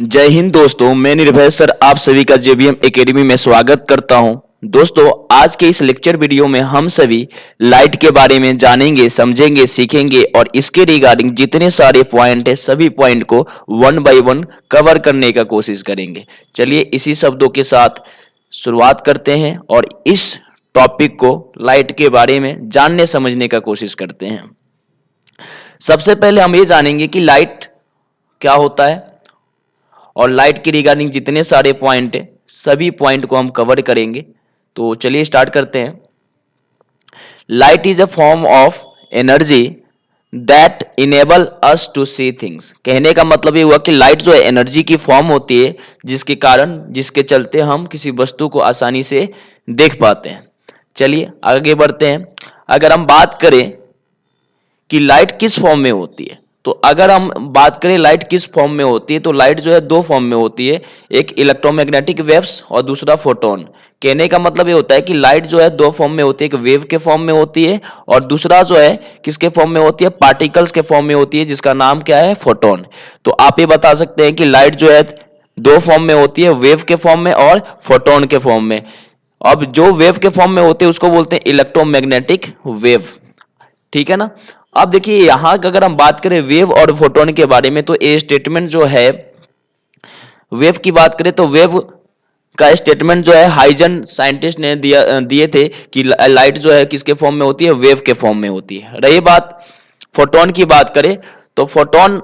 जय हिंद दोस्तों, मैं निर्भय सर आप सभी का जेबीएम एकेडमी में स्वागत करता हूं। दोस्तों, आज के इस लेक्चर वीडियो में हम सभी लाइट के बारे में जानेंगे, समझेंगे, सीखेंगे और इसके रिगार्डिंग जितने सारे पॉइंट है सभी पॉइंट को वन बाय वन कवर करने का कोशिश करेंगे। चलिए इसी शब्दों के साथ शुरुआत करते हैं और इस टॉपिक को लाइट के बारे में जानने समझने का कोशिश करते हैं। सबसे पहले हम ये जानेंगे कि लाइट क्या होता है और लाइट की रिगार्डिंग जितने सारे पॉइंट है सभी पॉइंट को हम कवर करेंगे। तो चलिए स्टार्ट करते हैं। Light is a form of energy that enable us to see things. कहने का मतलब ये हुआ कि लाइट जो है एनर्जी की फॉर्म होती है जिसके चलते हम किसी वस्तु को आसानी से देख पाते हैं। चलिए आगे बढ़ते हैं। अगर हम बात करें कि लाइट किस फॉर्म में होती है, तो अगर हम बात करें लाइट किस फॉर्म में होती है, तो लाइट जो है दो फॉर्म में होती है, एक इलेक्ट्रोमैग्नेटिक वेव्स और दूसरा फोटोन। कहने का मतलब ये होता है कि लाइट जो है दो फॉर्म में होती है, एक वेव के फॉर्म में होती है और दूसरा जो है किसके फॉर्म में होती है, पार्टिकल्स के फॉर्म में होती है, जिसका नाम क्या है, फोटोन। तो आप ये बता सकते हैं कि लाइट जो है दो फॉर्म में होती है, वेव के फॉर्म में और फोटोन के फॉर्म में। अब जो वेव के फॉर्म में होते हैं उसको बोलते हैं इलेक्ट्रोमैग्नेटिक वेव। ठीक है ना। अब देखिए यहां अगर हम बात करें वेव और फोटोन के बारे में, तो ये स्टेटमेंट जो है वेव की बात करें तो वेव का स्टेटमेंट जो है हाइजन साइंटिस्ट ने दिए थे कि लाइट जो है किसके फॉर्म में होती है, वेव के फॉर्म में होती है। रही बात फोटोन की बात करें तो फोटोन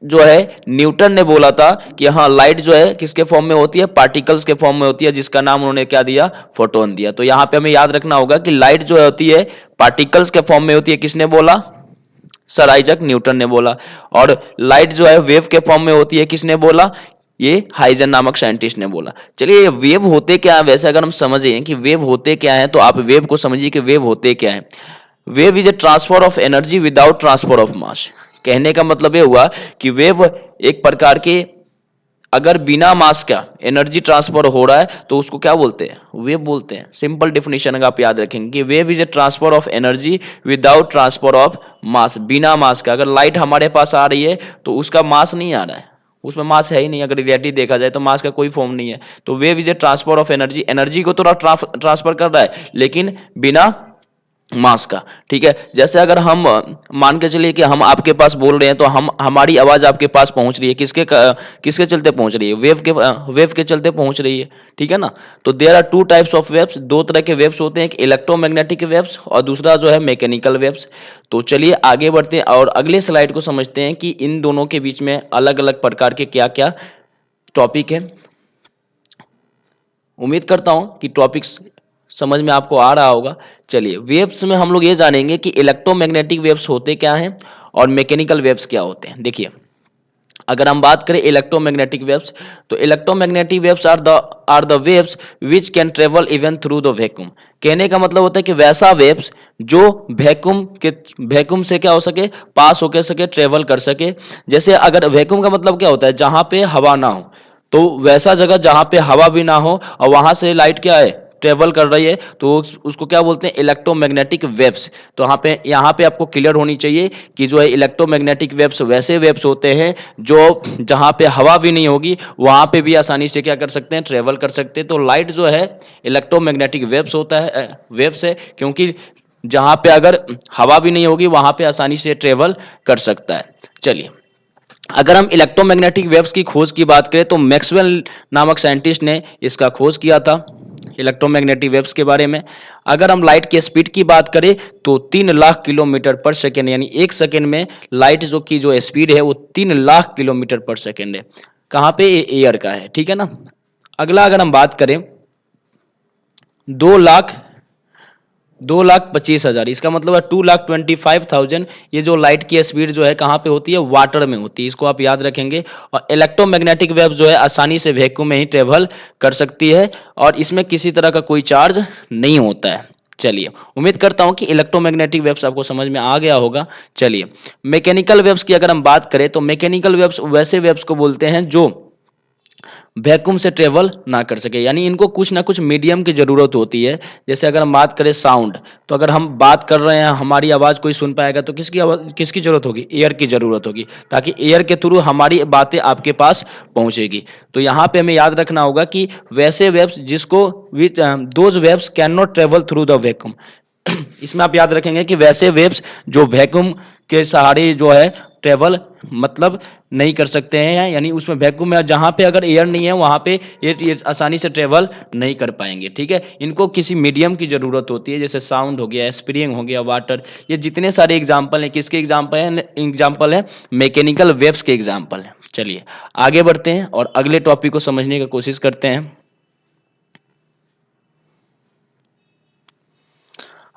जो है न्यूटन ने बोला था कि हाँ लाइट जो है किसके फॉर्म में होती है, पार्टिकल्स के फॉर्म में होती है, जिसका नाम उन्होंने क्या दिया, फोटोन दिया। तो यहां पे हमें याद रखना होगा कि लाइट जो होती है पार्टिकल्स के फॉर्म में होती है, किसने बोला, सर आइजक न्यूटन ने बोला। और लाइट जो है वेव के फॉर्म में होती है, किसने बोला, ये हाइजन नामक साइंटिस्ट ने बोला। चलिए ये वेव होते क्या है, वैसे अगर हम समझें कि वेव होते क्या है तो आप वेव को समझिए कि वेव होते क्या है। Wave is a transfer of energy without transfer of mass. कहने का मतलब ये हुआ कि वेव एक प्रकार के अगर बिना मास का एनर्जी ट्रांसफर हो रहा है तो उसको क्या बोलते हैं, वेव बोलते हैं। सिंपल डेफिनेशन अगर आप याद रखेंगे कि wave is a transfer of energy without transfer of mass. बिना मास का, अगर लाइट हमारे पास आ रही है तो उसका मास नहीं आ रहा है, उसमें मास है ही नहीं। अगर रियलिटी देखा जाए तो मास का कोई फॉर्म नहीं है। तो wave is a transfer of energy, energy को तो ट्रांसफर कर रहा है लेकिन बिना मास का। ठीक है, जैसे अगर हम मान के चलिए कि हम आपके पास बोल रहे हैं तो हमारी आवाज आपके पास पहुंच रही है, किसके चलते पहुंच रही है, वेव के चलते पहुंच रही है। ठीक है ना। तो there are two types of waves, दो तरह के वेव्स होते हैं, एक इलेक्ट्रोमैग्नेटिक वेव्स और दूसरा जो है मैकेनिकल वेव्स। तो चलिए आगे बढ़ते हैं और अगले स्लाइड को समझते हैं कि इन दोनों के बीच में अलग अलग प्रकार के क्या क्या टॉपिक है। उम्मीद करता हूं कि टॉपिक्स समझ में आपको आ रहा होगा। चलिए वेव्स में हम लोग ये जानेंगे कि इलेक्ट्रोमैग्नेटिक वेव्स होते क्या हैं और मैकेनिकल वेव्स क्या होते हैं। देखिए अगर हम बात करें इलेक्ट्रोमैग्नेटिक वेव्स, तो electromagnetic waves are the waves which can travel even through the vacuum. कहने का मतलब होता है कि वैसा वेव्स जो वैक्यूम से क्या हो सके, पास होकर सके, ट्रेवल कर सके। जैसे अगर वैक्यूम का मतलब क्या होता है, जहां पे हवा ना हो, तो वैसा जगह जहां पे हवा भी ना हो और वहां से लाइट क्या है, ट्रेवल कर रही है, तो उसको क्या बोलते हैं, इलेक्ट्रोमैग्नेटिक वेव्स। तो यहाँ पे आपको क्लियर होनी चाहिए कि जो है इलेक्ट्रोमैग्नेटिक वेव्स वैसे वेव्स होते हैं जो जहां पे हवा भी नहीं होगी वहां पे भी आसानी से क्या कर सकते हैं, ट्रेवल कर सकते हैं। तो लाइट जो है इलेक्ट्रोमैग्नेटिक वेव्स होता है, वेव्स है, क्योंकि जहां पे अगर हवा भी नहीं होगी वहां पे आसानी से ट्रेवल कर सकता है। चलिए अगर हम इलेक्ट्रोमैग्नेटिक वेव्स की खोज की बात करें तो मैक्सवेल नामक साइंटिस्ट ने इसका खोज किया था, इलेक्ट्रोमैग्नेटिक वेव्स के बारे में। अगर हम लाइट की स्पीड की बात करें तो 3 लाख किलोमीटर पर सेकेंड, यानी एक सेकेंड में लाइट जो स्पीड है वो 3 लाख किलोमीटर पर सेकेंड है। कहाँ पे, एयर का है। ठीक है ना। अगला अगर हम बात करें 2,25,000, इसका मतलब है 2,25,000। ये जो लाइट की स्पीड जो है कहाँ पे होती है, वाटर में होती है, इसको आप याद रखेंगे। और इलेक्ट्रोमैग्नेटिक वेव जो है आसानी से वैक्यूम में ही ट्रेवल कर सकती है और इसमें किसी तरह का कोई चार्ज नहीं होता है। चलिए उम्मीद करता हूं कि इलेक्ट्रोमैग्नेटिक वेव्स आपको समझ में आ गया होगा। चलिए मैकेनिकल वेव्स की अगर हम बात करें तो मैकेनिकल वेव्स वैसे वेव्स को बोलते हैं जो वैक्यूम से ट्रेवल ना कर सके, यानी इनको कुछ ना कुछ मीडियम की जरूरत होती है। जैसे अगर हम बात करें साउंड, तो अगर हम बात कर रहे हैं हमारी आवाज कोई सुन पाएगा तो किसकी आवाज, किसकी जरूरत होगी, एयर की जरूरत होगी, ताकि एयर के थ्रू हमारी बातें आपके पास पहुंचेगी। तो यहाँ पे हमें याद रखना होगा कि वैसे वेव्स जिसको which those waves can not travel through the vacuum. इसमें आप याद रखेंगे कि वैसे वेव्स जो वैक्यूम के सहारे जो है ट्रेवल मतलब नहीं कर सकते हैं, यानी उसमें वैक्यूम में जहां पे अगर एयर नहीं है वहां पे ये आसानी से ट्रेवल नहीं कर पाएंगे। ठीक है, इनको किसी मीडियम की जरूरत होती है, जैसे साउंड हो गया, स्प्रिंग हो गया, वाटर, ये जितने सारे एग्जाम्पल हैं किसके एग्जाम्पल है मैकेनिकल वेव्स के एग्जाम्पल है। चलिए आगे बढ़ते हैं और अगले टॉपिक को समझने की कोशिश करते हैं।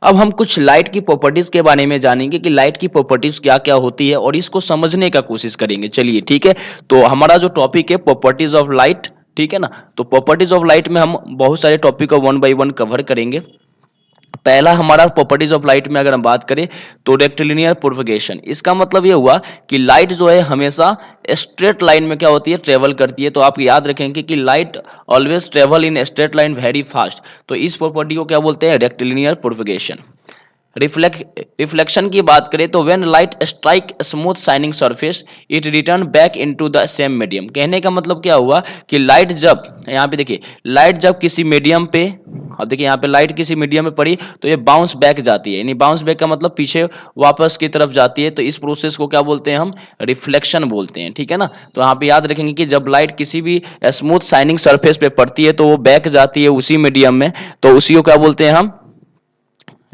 अब हम कुछ लाइट की प्रॉपर्टीज के बारे में जानेंगे कि लाइट की प्रॉपर्टीज क्या क्या होती है और इसको समझने का कोशिश करेंगे। चलिए ठीक है, तो हमारा जो टॉपिक है प्रॉपर्टीज ऑफ लाइट, ठीक है ना, तो प्रॉपर्टीज ऑफ लाइट में हम बहुत सारे टॉपिक को वन बाय वन कवर करेंगे। पहला हमारा प्रॉपर्टीज ऑफ लाइट में अगर हम बात करें तो रेक्टिलिनियर प्रोपगेशन, इसका मतलब ये हुआ कि लाइट जो है हमेशा स्ट्रेट लाइन में क्या होती है, ट्रेवल करती है। तो आप याद रखेंगे कि light always travel in straight line very fast, तो इस प्रॉपर्टी को क्या बोलते हैं, रेक्टिलिनियर प्रोपगेशन। रिफ्लेक्शन की बात करें तो when light strike smooth shining surface it return back into the same medium. कहने का मतलब क्या हुआ कि लाइट जब, यहाँ पे देखिए, लाइट जब किसी मीडियम पे, अब देखिए यहाँ पे लाइट किसी मीडियम में पड़ी तो ये बाउंस बैक जाती है, यानी बाउंस बैक का मतलब पीछे वापस की तरफ जाती है। तो इस प्रोसेस को क्या बोलते हैं, हम रिफ्लेक्शन बोलते हैं। ठीक है ना, तो यहाँ पे याद रखेंगे कि जब लाइट किसी भी स्मूथ शाइनिंग सरफेस पे पड़ती है तो वो बैक जाती है उसी मीडियम में, तो उसी को क्या बोलते हैं, हम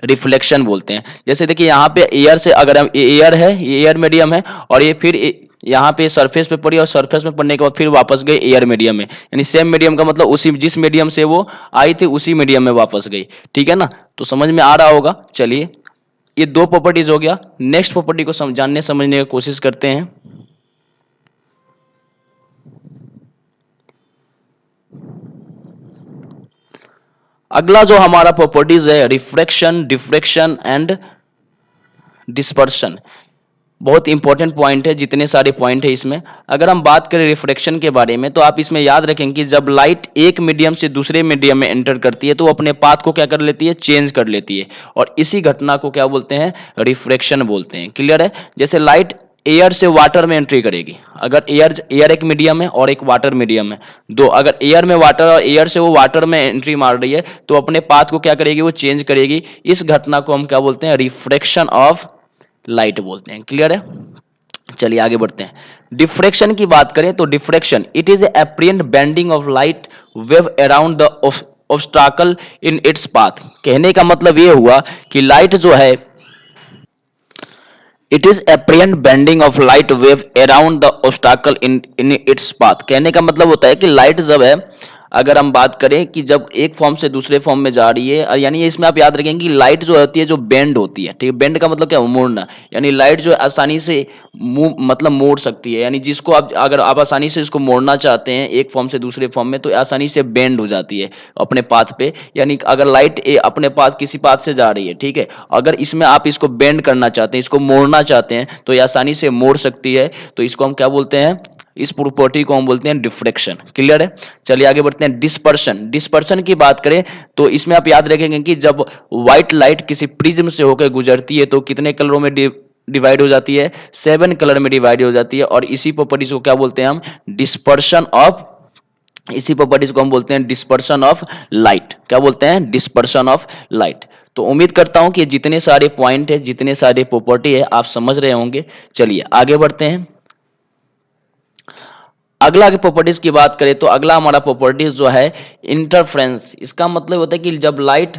रिफ्लेक्शन बोलते हैं। जैसे देखिए यहाँ पे एयर से, अगर हम एयर है, ये एयर मीडियम है और ये फिर यहाँ पे सरफेस पे पड़ी और सरफेस में पड़ने के बाद फिर वापस गई एयर मीडियम में, यानी सेम मीडियम का मतलब उसी जिस मीडियम से वो आई थी उसी मीडियम में वापस गई। ठीक है ना, तो समझ में आ रहा होगा। चलिए ये दो प्रॉपर्टीज हो गया। नेक्स्ट प्रॉपर्टी को जानने समझने की कोशिश करते हैं। अगला जो हमारा प्रॉपर्टीज है रिफ्रैक्शन, डिफ्रैक्शन एंड डिस्पर्शन, बहुत इंपॉर्टेंट पॉइंट है, जितने सारे पॉइंट है इसमें। अगर हम बात करें रिफ्रैक्शन के बारे में तो आप इसमें याद रखेंगे कि जब लाइट एक मीडियम से दूसरे मीडियम में एंटर करती है तो वो अपने पाथ को क्या कर लेती है, चेंज कर लेती है, और इसी घटना को क्या बोलते हैं, रिफ्रैक्शन बोलते हैं। क्लियर है, जैसे लाइट एयर से वाटर में एंट्री करेगी, अगर एयर एक मीडियम है और एक वाटर मीडियम है, दो, अगर एयर में वाटर और एयर से वो वाटर में एंट्री मार रही है तो अपने पाथ को क्या करेगी, वो चेंज करेगी। इस घटना को हम क्या बोलते हैं, रिफ्रैक्शन ऑफ लाइट बोलते हैं। क्लियर है, चलिए आगे बढ़ते हैं। डिफ्रैक्शन की बात करें तो diffraction it is apparent bending of light wave around the obstacle in its path. कहने का मतलब ये हुआ कि लाइट जो है, it is apparent bending of light wave around the obstacle in its path. कहने का मतलब होता है कि लाइट जब है, अगर हम बात करें कि जब एक फॉर्म से दूसरे फॉर्म में जा रही है, यानी इसमें आप याद रखेंगे कि लाइट जो होती है जो बेंड होती है, ठीक है, बेंड का मतलब क्या, मोड़ना, यानी लाइट जो आसानी से मतलब मोड़ सकती है, यानी जिसको आप, अगर आप आसानी से इसको मोड़ना चाहते हैं एक फॉर्म से दूसरे फॉर्म में तो आसानी से बेंड हो जाती है अपने पाथ पे। यानी अगर लाइट अपने पाथ किसी पाथ से जा रही है, ठीक है, अगर इसमें आप इसको बेंड करना चाहते हैं, इसको मोड़ना चाहते हैं तो ये आसानी से मोड़ सकती है। तो इसको हम क्या बोलते हैं, इस प्रॉपर्टी को हम बोलते हैं डिफ्रैक्शन। क्लियर है, चलिए आगे बढ़ते हैं। डिस्पर्शन, डिस्पर्शन की बात करें तो इसमें आप याद रखेंगे कि जब व्हाइट लाइट किसी प्रिज्म से होकर गुजरती है तो कितने कलरों में डिवाइड हो जाती है, 7 कलर में डिवाइड हो जाती है, और इसी प्रॉपर्टीज को क्या बोलते हैं हम, डिस्पर्शन ऑफ, इसी प्रॉपर्टीज को हम बोलते हैं डिस्पर्शन ऑफ लाइट। क्या बोलते हैं, डिस्पर्शन ऑफ लाइट। तो उम्मीद करता हूं कि जितने सारे पॉइंट है, जितने सारे प्रॉपर्टी है आप समझ रहे होंगे। चलिए आगे बढ़ते हैं। अगला की प्रॉपर्टीज की बात करें तो अगला हमारा प्रॉपर्टीज जो है इंटरफ्रेंस। इसका मतलब होता है कि जब लाइट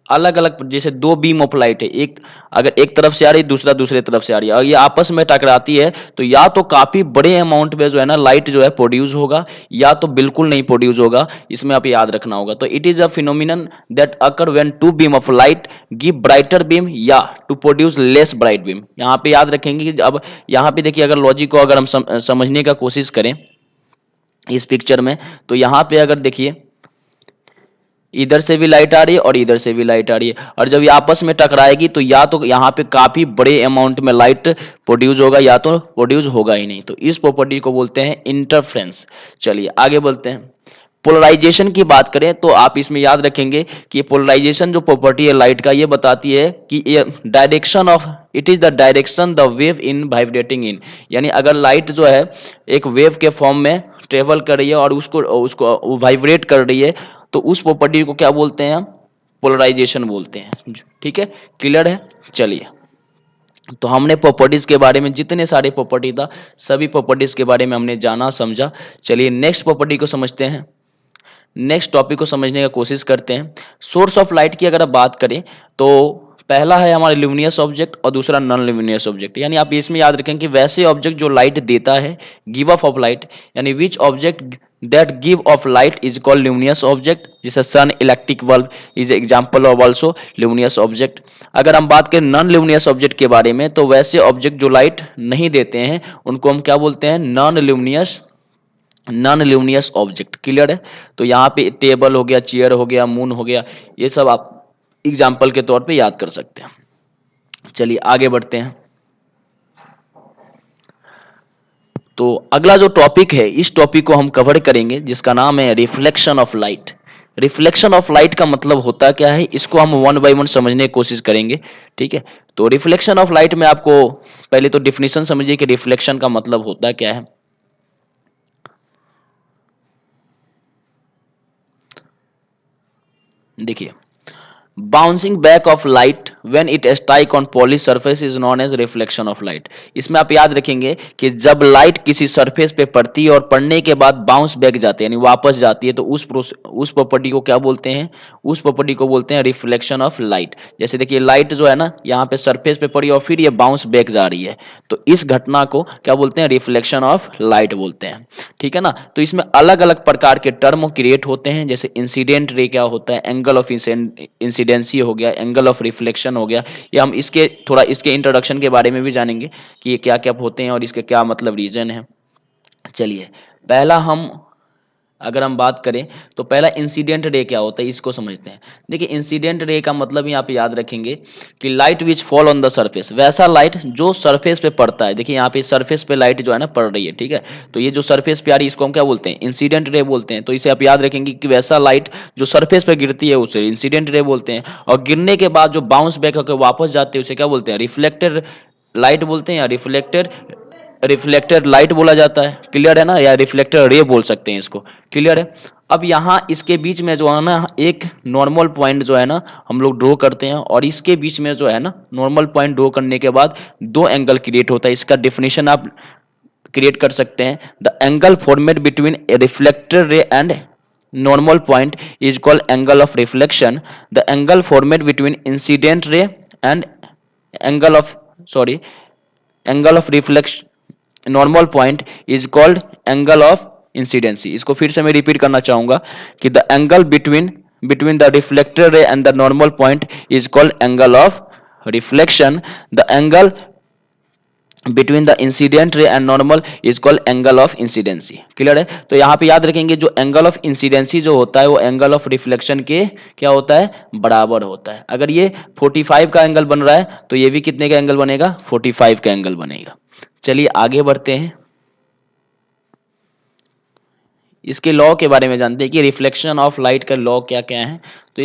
अलग अलग, जैसे दो बीम ऑफ लाइट है, एक अगर एक तरफ से आ रही है, दूसरा दूसरे तरफ से आ रही है, और ये आपस में टकराती है तो या तो काफी बड़े अमाउंट में जो है ना लाइट जो है प्रोड्यूस होगा, या तो बिल्कुल नहीं प्रोड्यूस होगा। इसमें आप याद रखना होगा। तो it is a phenomenon that occur when two beam of light give brighter beam या to produce less bright beam. यहाँ पे याद रखेंगे कि अब यहाँ पे देखिए, अगर लॉजिक को अगर हम समझने का कोशिश करें इस पिक्चर में, तो यहां पे अगर देखिए इधर से भी लाइट आ रही है और इधर से भी लाइट आ रही है, और जब ये आपस में टकराएगी तो या तो यहाँ पे काफी बड़े अमाउंट में लाइट प्रोड्यूस होगा या तो प्रोड्यूस होगा ही नहीं। तो इस प्रॉपर्टी को बोलते हैं इंटरफ्रेंस। चलिए आगे बढ़ते हैं। पोलराइजेशन की बात करें तो आप इसमें याद रखेंगे कि पोलराइजेशन जो प्रॉपर्टी है लाइट का, ये बताती है कि ये direction of, it is the direction the wave in vibrating इन, यानी अगर लाइट जो है एक वेव के फॉर्म में ट्रेवल कर रही है और उसको उसको वाइब्रेट कर रही है, तो उस प्रॉपर्टी को क्या बोलते हैं? पोलराइजेशन बोलते हैं। ठीक है, क्लियर है? चलिए, तो हमने प्रॉपर्टीज के बारे में जितने सारे प्रॉपर्टी था सभी प्रॉपर्टीज के बारे में हमने जाना समझा। चलिए नेक्स्ट प्रॉपर्टी को समझते हैं, नेक्स्ट टॉपिक को समझने का कोशिश करते हैं। सोर्स ऑफ लाइट की अगर आप बात करें तो पहला है हमारा ल्यूमिनियस ऑब्जेक्ट और दूसरा नॉन ल्यूमिनियस ऑब्जेक्ट। यानी आप इसमें याद रखें कि वैसे ऑब्जेक्ट जो लाइट देता है, गिव ऑफ लाइट, यानी which object that give off light is called luminous object, जैसे sun, electric bulb is example of also luminous object. अगर हम बात करें नॉन ल्यूमिनियस ऑब्जेक्ट के बारे में तो वैसे ऑब्जेक्ट जो लाइट नहीं देते हैं उनको हम क्या बोलते हैं? Non luminous object. क्लियर है? तो यहाँ पे टेबल हो गया, चेयर हो गया, मून हो गया, ये सब आप एग्जाम्पल के तौर पे याद कर सकते हैं। चलिए आगे बढ़ते हैं। तो अगला जो टॉपिक है इस टॉपिक को हम कवर करेंगे जिसका नाम है reflection of light. Reflection of light का मतलब होता क्या है, इसको हम वन बाय वन समझने की कोशिश करेंगे। ठीक है, तो रिफ्लेक्शन ऑफ लाइट में आपको पहले तो डिफिनेशन समझिए कि रिफ्लेक्शन का मतलब होता क्या है। देखिए, bouncing back of light when it strike on polish surface is known as reflection of light. इसमें आप याद रखेंगे कि जब लाइट किसी सरफेस पे पड़ती है और पड़ने के बाद बाउंस बैक जाती है यानी वापस जाती है तो उस प्रॉपर्टी को क्या बोलते हैं? उस प्रॉपर्टी को बोलते हैं रिफ्लेक्शन ऑफ लाइट। जैसे देखिए लाइट जो है ना यहाँ पे सरफेस पे पड़ी और फिर ये बाउंस बैक जा रही है, तो इस घटना को क्या बोलते हैं? रिफ्लेक्शन ऑफ लाइट बोलते हैं। ठीक है ना? तो इसमें अलग अलग प्रकार के टर्म क्रिएट होते हैं, जैसे इंसिडेंट रे क्या होता है, एंगल ऑफ इंसिडेंसी हो गया, एंगल ऑफ रिफ्लेक्शन हो गया। ये हम इसके थोड़ा इसके इंट्रोडक्शन के बारे में भी जानेंगे कि ये क्या क्या होते हैं और इसके क्या मतलब रीजन है। चलिए पहला हम अगर हम बात करें तो पहला इंसिडेंट रे क्या होता है इसको समझते हैं। देखिए इंसिडेंट रे का मतलब यहाँ पे याद रखेंगे कि light which fall on the surface, वैसा लाइट जो सरफेस पे पड़ता है। देखिए यहाँ पे सरफेस पे लाइट जो है ना पड़ रही है, ठीक है, तो ये जो सरफेस पे आ रही है इसको हम क्या बोलते हैं? इंसिडेंट रे बोलते हैं। तो इसे आप याद रखेंगे कि वैसा लाइट जो सरफेस पे गिरती है उसे इंसिडेंट रे बोलते हैं, और गिरने के बाद जो बाउंस बैक होकर वापस जाते हैं उसे क्या बोलते हैं? रिफ्लेक्टेड लाइट बोलते हैं या रिफ्लेक्टेड लाइट बोला जाता है। क्लियर है ना? या रिफ्लेक्टेड रे बोल सकते हैं इसको। क्लियर है? अब यहाँ इसके बीच में जो है ना एक नॉर्मल पॉइंट जो है ना हम लोग ड्रॉ करते हैं, और इसके बीच में जो है ना नॉर्मल पॉइंट ड्रॉ करने के बाद दो एंगल क्रिएट होता है। इसका डेफिनेशन आप क्रिएट कर सकते हैं, the angle formed between A reflected ray and normal point is called angle of reflection. The angle formed between incident ray and angle of reflection normal point is called angle of incidency. इसको फिर से मैं repeat करना चाहूंगा कि the angle between the reflected ray and the normal point is called angle of reflection. The angle between the incident ray and normal is called angle of incidency. Clear है? तो यहाँ पे याद रखेंगे जो एंगल ऑफ इंसिडेंसी जो होता है वो एंगल ऑफ रिफ्लेक्शन के क्या होता है? बराबर होता है। अगर ये 45 का एंगल बन रहा है तो ये भी कितने का एंगल बनेगा? 45 का एंगल बनेगा। चलिए आगे बढ़ते हैं, इसके लॉ के बारे में जानते हैं कि रिफ्लेक्शन ऑफ लाइट का लॉ क्या क्या है। तो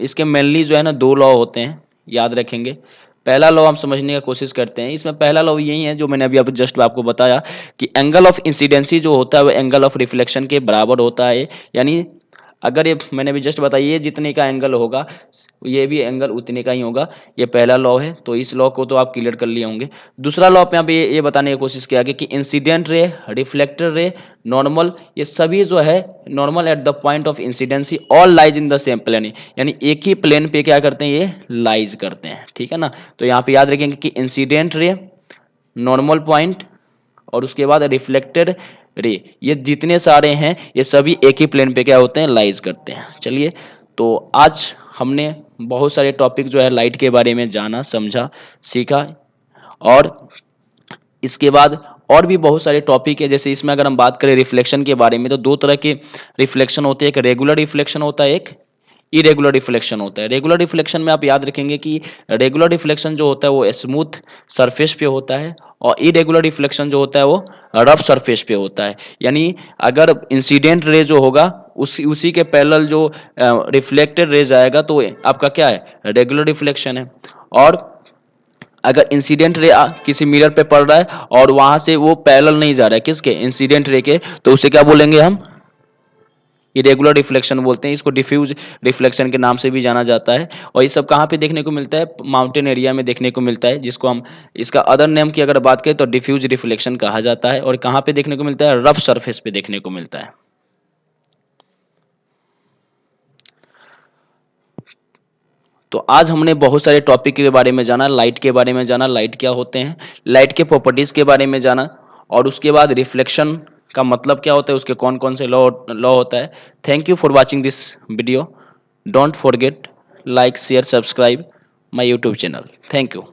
इसके मेनली जो है ना दो लॉ होते हैं, याद रखेंगे। पहला लॉ हम समझने का कोशिश करते हैं। इसमें पहला लॉ यही है जो मैंने अभी जस्ट आपको बताया कि एंगल ऑफ इंसिडेंसी जो होता है वो एंगल ऑफ रिफ्लेक्शन के बराबर होता है। यानी अगर ये मैंने भी जस्ट बताया ये जितने का एंगल होगा ये भी एंगल उतने का ही होगा। ये पहला लॉ है, तो इस लॉ को तो आप क्लियर कर लिए होंगे। दूसरा लॉ पे यहाँ पे ये बताने की कोशिश किया गया कि incident ray, reflected ray, normal, ये सभी जो है normal at the point of incidency all lies in the same plane, यानी एक ही प्लेन पे क्या करते हैं? ये लाइज करते हैं। ठीक है ना? तो यहाँ पे याद रखेंगे कि इंसिडेंट रे, नॉर्मल पॉइंट और उसके बाद रिफ्लेक्टेड रे, ये जितने सारे हैं ये सभी एक ही प्लेन पे क्या होते हैं? लाइज करते हैं। चलिए, तो आज हमने बहुत सारे टॉपिक जो है लाइट के बारे में जाना, समझा, सीखा, और इसके बाद और भी बहुत सारे टॉपिक है। जैसे इसमें अगर हम बात करें रिफ्लेक्शन के बारे में तो दो तरह के रिफ्लेक्शन होते हैं, एक रेगुलर रिफ्लेक्शन होता है, एक इरेगुलर रिफ्लेक्शन होता है। रेगुलर रिफ्लेक्शन में आप याद रखेंगे कि रेगुलर रिफ्लेक्शन जो होता है वो स्मूथ सरफेस पे होता है और इरेगुलर रिफ्लेक्शन जो होता है वो रफ सरफेस पे होता है। यानी अगर इंसिडेंट रे जो होगा उसी के पैरेलल जो रिफ्लेक्टेड रेज आएगा तो आपका क्या है, रेगुलर रिफ्लेक्शन है। और अगर इंसिडेंट रे किसी मिरर पे पड़ रहा है और वहां से वो पैरेलल नहीं जा रहा है किसके, इंसिडेंट रे के, तो उसे क्या बोलेंगे हम, इरेगुलर रिफ्लेक्शन बोलते हैं। इसको डिफ्यूज रिफ्लेक्शन के नाम से भी जाना जाता है। और ये सब कहाँ पे देखने को मिलता है, माउंटेन एरिया में देखने को मिलता है, जिसको हम इसका अदर नेम की अगर बात करें तो डिफ्यूज रिफ्लेक्शन कहा जाता है। और कहाँ पे देखने को मिलता है, रफ सरफेस पे देखने को मिलता है। तो आज हमने बहुत सारे टॉपिक के बारे में जाना, लाइट के बारे में जाना, लाइट क्या होते हैं, लाइट के प्रॉपर्टीज के बारे में जाना, और उसके बाद रिफ्लेक्शन का मतलब क्या होता है, उसके कौन कौन से लॉ होता है। Thank you for watching this video. Don't forget like share subscribe my YouTube channel. Thank you.